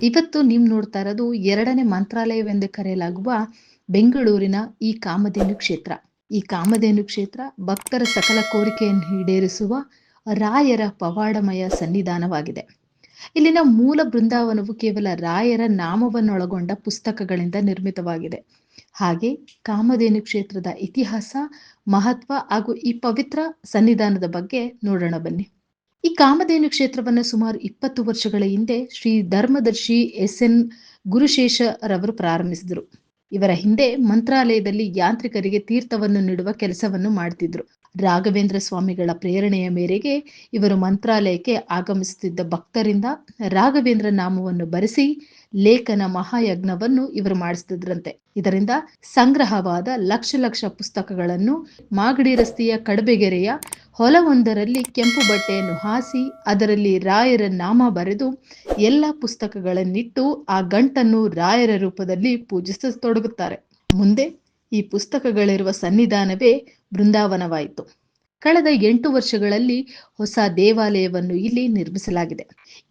ಇವತ್ತು ನೀವು ನೋಡ್ತಾ ಇರೋದು ಎರಡನೇ ಮಂತ್ರಾಲಯವೆಂದು ಕರೆಯಲಾಗುವ ಬೆಂಗಳೂರಿನ ಈ ಕಾಮಧೇನು ಕ್ಷೇತ್ರ. ಈ ಕಾಮಧೇನು ಕ್ಷೇತ್ರ ಭಕ್ತರ ಸಕಲ ಕೋರಿಕೆಯನ್ನು ಈಡೇರಿಸುವ ರಾಯರ ಪವಾಡಮಯ ಸನ್ನಿಧಾನವಾಗಿದೆ. ಇಲ್ಲಿನ ಮೂಲ ಬೃಂದಾವನವು ಕೇವಲ ರಾಯರ ನಾಮವನ್ನೊಳಗೊಂಡ ಪುಸ್ತಕಗಳಿಂದ ನಿರ್ಮಿತವಾಗಿದೆ. ಹಾಗೆ ಕಾಮಧೇನು ಕ್ಷೇತ್ರದ ಇತಿಹಾಸ, ಮಹತ್ವ ಹಾಗೂ ಈ ಪವಿತ್ರ ಸನ್ನಿಧಾನದ ಬಗ್ಗೆ ನೋಡೋಣ ಬನ್ನಿ. ಈ ಕಾಮಧೇನು ಕ್ಷೇತ್ರವನ್ನು ಸುಮಾರು 20 ವರ್ಷಗಳ ಹಿಂದೆ ಶ್ರೀ ಧರ್ಮದರ್ಶಿ ಎಸ್.ಎನ್. ಗುರುಶೇಷರವರು ಪ್ರಾರಂಭಿಸಿದರು. ಇವರ ಹಿಂದೆ ಮಂತ್ರಾಲಯದಲ್ಲಿ ಯಾಂತ್ರಿಕರಿಗೆ ತೀರ್ಥವನ್ನು ನೀಡುವ ಕೆಲಸವನ್ನು ಮಾಡ್ತಿದ್ರು. ರಾಘವೇಂದ್ರ ಸ್ವಾಮಿಗಳ ಪ್ರೇರಣೆಯ ಮೇರೆಗೆ ಇವರು ಮಂತ್ರಾಲಯಕ್ಕೆ ಆಗಮಿಸುತ್ತಿದ್ದ ಭಕ್ತರಿಂದ ರಾಘವೇಂದ್ರ ನಾಮವನ್ನು ಬರೆಸಿ ಲೇಖನ ಮಹಾಯಜ್ಞವನ್ನು ಇವರು ಮಾಡಿಸ್ತಿದ್ರಂತೆ. ಇದರಿಂದ ಸಂಗ್ರಹವಾದ ಲಕ್ಷ ಪುಸ್ತಕಗಳನ್ನು ಮಾಗಡಿ ರಸ್ತೆಯ ಕಡಬೆಗೆರೆಯ ಹೊಲವೊಂದರಲ್ಲಿ ಕೆಂಪು ಬಟ್ಟೆಯನ್ನು ಹಾಸಿ ಅದರಲ್ಲಿ ರಾಯರ ನಾಮ ಬರೆದು ಎಲ್ಲ ಪುಸ್ತಕಗಳನ್ನಿಟ್ಟು ಆ ಗಂಟನ್ನು ರಾಯರ ರೂಪದಲ್ಲಿ ಪೂಜಿಸತೊಡಗುತ್ತಾರೆ. ಮುಂದೆ ಈ ಪುಸ್ತಕಗಳಿರುವ ಸನ್ನಿಧಾನವೇ ಬೃಂದಾವನವಾಯಿತು. ಕಳೆದ 8 ವರ್ಷಗಳಲ್ಲಿ ಹೊಸ ದೇವಾಲಯವನ್ನು ಇಲ್ಲಿ ನಿರ್ಮಿಸಲಾಗಿದೆ.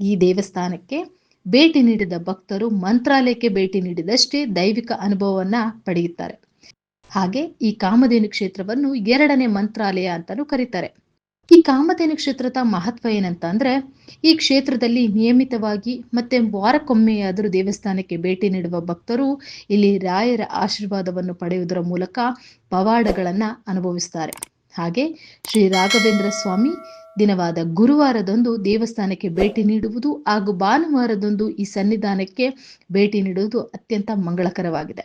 ಈ ದೇವಸ್ಥಾನಕ್ಕೆ ಭೇಟಿ ನೀಡಿದ ಭಕ್ತರು ಮಂತ್ರಾಲಯಕ್ಕೆ ಭೇಟಿ ನೀಡಿದಷ್ಟೇ ದೈವಿಕ ಅನುಭವವನ್ನ ಪಡೆಯುತ್ತಾರೆ. ಹಾಗೆ ಈ ಕಾಮಧೇನು ಕ್ಷೇತ್ರವನ್ನು ಎರಡನೇ ಮಂತ್ರಾಲಯ ಅಂತಾನೂ ಕರೀತಾರೆ. ಈ ಕಾಮಧೇನು ಕ್ಷೇತ್ರದ ಮಹತ್ವ ಏನಂತ ಅಂದ್ರೆ, ಈ ಕ್ಷೇತ್ರದಲ್ಲಿ ನಿಯಮಿತವಾಗಿ ಮತ್ತೆ ವಾರಕ್ಕೊಮ್ಮೆಯಾದರೂ ದೇವಸ್ಥಾನಕ್ಕೆ ಭೇಟಿ ನೀಡುವ ಭಕ್ತರು ಇಲ್ಲಿ ರಾಯರ ಆಶೀರ್ವಾದವನ್ನು ಪಡೆಯುವುದರ ಮೂಲಕ ಪವಾಡಗಳನ್ನ ಅನುಭವಿಸ್ತಾರೆ. ಹಾಗೆ ಶ್ರೀ ರಾಘವೇಂದ್ರ ಸ್ವಾಮಿ ದಿನವಾದ ಗುರುವಾರದಂದು ದೇವಸ್ಥಾನಕ್ಕೆ ಭೇಟಿ ನೀಡುವುದು ಹಾಗೂ ಭಾನುವಾರದಂದು ಈ ಸನ್ನಿಧಾನಕ್ಕೆ ಭೇಟಿ ನೀಡುವುದು ಅತ್ಯಂತ ಮಂಗಳಕರವಾಗಿದೆ.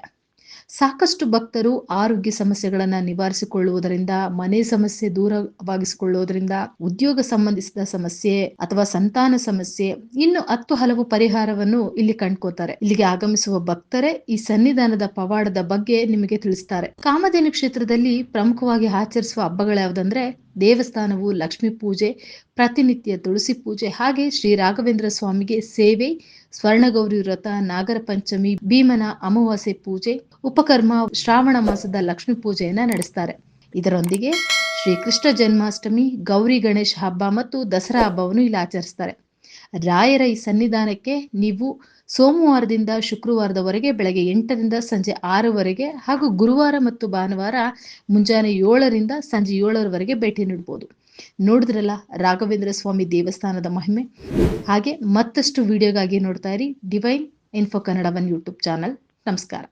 ಸಾಕಷ್ಟು ಭಕ್ತರು ಆರೋಗ್ಯ ಸಮಸ್ಯೆಗಳನ್ನ ನಿವಾರಿಸಿಕೊಳ್ಳುವುದರಿಂದ, ಮನೆ ಸಮಸ್ಯೆ ದೂರವಾಗಿಸಿಕೊಳ್ಳುವುದರಿಂದ, ಉದ್ಯೋಗ ಸಂಬಂಧಿಸಿದ ಸಮಸ್ಯೆ ಅಥವಾ ಸಂತಾನ ಸಮಸ್ಯೆ, ಇನ್ನು 10 ಹಲವು ಪರಿಹಾರವನ್ನು ಇಲ್ಲಿ ಕಂಡ್ಕೋತಾರೆ. ಇಲ್ಲಿಗೆ ಆಗಮಿಸುವ ಭಕ್ತರೇ ಈ ಸನ್ನಿಧಾನದ ಪವಾಡದ ಬಗ್ಗೆ ನಿಮಗೆ ತಿಳಿಸ್ತಾರೆ. ಕಾಮಧೇನು ಕ್ಷೇತ್ರದಲ್ಲಿ ಪ್ರಮುಖವಾಗಿ ಆಚರಿಸುವ ಹಬ್ಬಗಳು ಯಾವುದಂದ್ರೆ, ದೇವಸ್ಥಾನವು ಲಕ್ಷ್ಮೀ ಪೂಜೆ, ಪ್ರತಿನಿತ್ಯ ತುಳಸಿ ಪೂಜೆ, ಹಾಗೆ ಶ್ರೀ ರಾಘವೇಂದ್ರ ಸ್ವಾಮಿಗೆ ಸೇವೆ, ಸ್ವರ್ಣಗೌರಿ ವ್ರತ, ನಾಗರ ಪಂಚಮಿ, ಭೀಮನ ಅಮಾವಾಸ್ಯೆ ಪೂಜೆ, ಉಪಕರ್ಮ, ಶ್ರಾವಣ ಮಾಸದ ಲಕ್ಷ್ಮೀ ಪೂಜೆಯನ್ನ ನಡೆಸ್ತಾರೆ. ಇದರೊಂದಿಗೆ ಶ್ರೀ ಕೃಷ್ಣ ಜನ್ಮಾಷ್ಟಮಿ, ಗೌರಿ ಗಣೇಶ ಹಬ್ಬ ಮತ್ತು ದಸರಾ ಹಬ್ಬವನ್ನು ಇಲ್ಲಿ ಆಚರಿಸ್ತಾರೆ. ರಾಯರ ಈ ಸನ್ನಿಧಾನಕ್ಕೆ ನೀವು ಸೋಮವಾರದಿಂದ ಶುಕ್ರವಾರದವರೆಗೆ ಬೆಳಗ್ಗೆ 8ರಿಂದ ಸಂಜೆ 6ವರೆಗೆ ಹಾಗೂ ಗುರುವಾರ ಮತ್ತು ಭಾನುವಾರ ಮುಂಜಾನೆ 7ರಿಂದ ಸಂಜೆ 7ರವರೆಗೆ ಭೇಟಿ ನೀಡಬಹುದು. ನೋಡಿದ್ರಲ್ಲ ರಾಘವೇಂದ್ರ ಸ್ವಾಮಿ ದೇವಸ್ಥಾನದ ಮಹಿಮೆ. ಹಾಗೆ ಮತ್ತಷ್ಟು ವಿಡಿಯೋಗಾಗಿ ನೋಡ್ತಾ ಇರಿ divine info Kannada 1 YouTube channel. ನಮಸ್ಕಾರ.